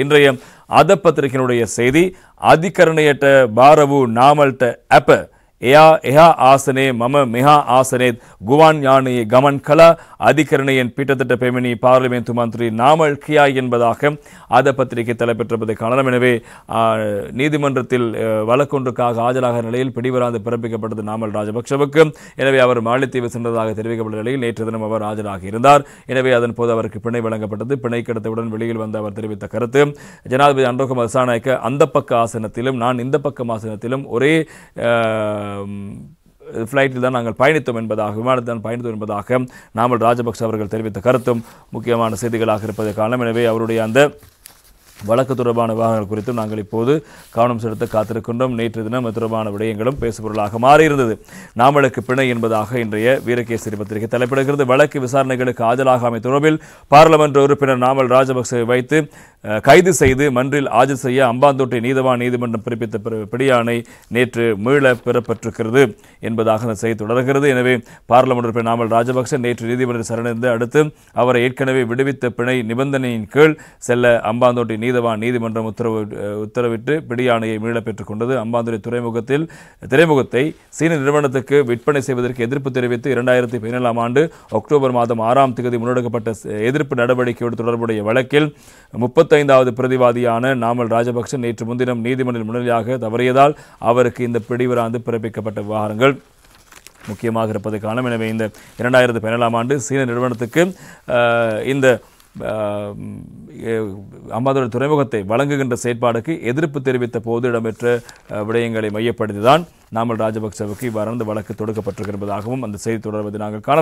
இன்றைய අද පත්‍රිකனுடைய செய்தி අධිකරණයට බාර වූ නාමල්ට ඇප එහා ආසනයේ මම මෙහා ආසනයේ ගුවන් යානයේ ගමන් කළ அதிகரணையின் பீட்டத்திட்ட பெமினி பார்லிமெண்ட் மந்திரி நாமல் கியா என்பதாக அத பத்திரிகை தலைப்பெற்றிருப்பதை காணலாம். எனவே நீதிமன்றத்தில் வழக்கொன்றுக்காக ஆஜராக நிலையில் பிடிவராந்து பிறப்பிக்கப்பட்டது நாமல் ராஜபக்சவுக்கு. எனவே அவர் மாலத்தீவு சென்றதாக தெரிவிக்கப்பட்ட நிலையில் நேற்று தினம் அவர் ஆஜராக இருந்தார். எனவே அதன் போது அவருக்கு பிணை வழங்கப்பட்டது. பிணை கிடைத்தவுடன் வெளியில் வந்து அவர் தெரிவித்த கருத்து, ஜனாதிபதி அன்ரோகுமார் திசாநாயக்க அந்த பக்க ஆசனத்திலும் நான் இந்த பக்கம் ஆசனத்திலும் ஒரே ஃப்ளைட்டில் தான் நாங்கள் பயணித்தோம் என்பதாக, விமானத்தில் பயணித்தோம் என்பதாக நாமல் ராஜபக்ச அவர்கள் தெரிவித்த கருத்தும் முக்கியமான செய்திகளாக இருப்பதை காரணம். எனவே அவருடைய அந்த வழக்கு தொடர்பான விவகாரங்கள் குறித்தும் நாங்கள் இப்போது கவனம் செலுத்த காத்திருக்கின்றோம். நேற்று தினம் தொடர்பான விடயங்களும் பேசுபொருளாக மாறியிருந்தது. நாமலுக்கு பிணை என்பதாக இன்றைய வீரகேசரி பத்திரிகை தலைப்பிடுகிறது. வழக்கு விசாரணைகளுக்கு ஆஜராகாமை தொடர்பில் பாராளுமன்ற உறுப்பினர் நாமல் ராஜபக்சவை வைத்து கைது செய்து மன்றில் ஆஜர் செய்ய அம்பாந்தோட்டை நீதவான் நீதிமன்றம் பிறப்பித்த பிடியாணை நேற்று மீள பெறப்பட்டிருக்கிறது என்பதாக அந்த செய்தி தொடர்கிறது. எனவே பாராளுமன்ற உறுப்பினர் நாமல் ராஜபக்ச நேற்று நீதிமன்ற சரணடைந்து அடுத்து அவரை ஏற்கனவே விடுவித்த பிணை நிபந்தனையின் கீழ் செல்ல அம்பாந்தோட்டை நீதவான் நீதிமன்றம் உத்தரவிட்டு பிடியாணையை மீள பெற்றுக் கொண்டது. அம்பாந்துறை துறைமுகத்தை சீன நிறுவனத்துக்கு விற்பனை செய்வதற்கு எதிர்ப்பு தெரிவித்து 2017 ஆண்டு அக்டோபர் மாதம் 6ஆம் தேதி முன்னெடுக்கப்பட்ட எதிர்ப்பு நடவடிக்கையோடு தொடர்புடைய வழக்கில் 35வது பிரதிவாதியான நாமல் ராஜபக்ச நேற்று முன்தினம் நீதிமன்றில் முன்னிலையாக தவறியதால் அவருக்கு இந்த பிடிவராந்து பிறப்பிக்கப்பட்ட விவகாரங்கள் முக்கியமாக இருப்பதை காணும். எனவே இந்த 2017 ஆண்டு சீன நிறுவனத்துக்கு இந்த அம்பாந்தோட்டை துறைமுகத்தை வழங்குகின்ற செயற்பாடுக்கு எதிர்ப்பு தெரிவித்த போது இடம்பெற்ற விடயங்களை மையப்படுத்திதான் நாமல் ராஜபக்சவுக்கு இவ்வாறு வழக்கு தொடுக்கப்பட்டிருக்கிறதாகவும் அந்த செய்தி தொடர்வதை நாங்கள் காணலாம்.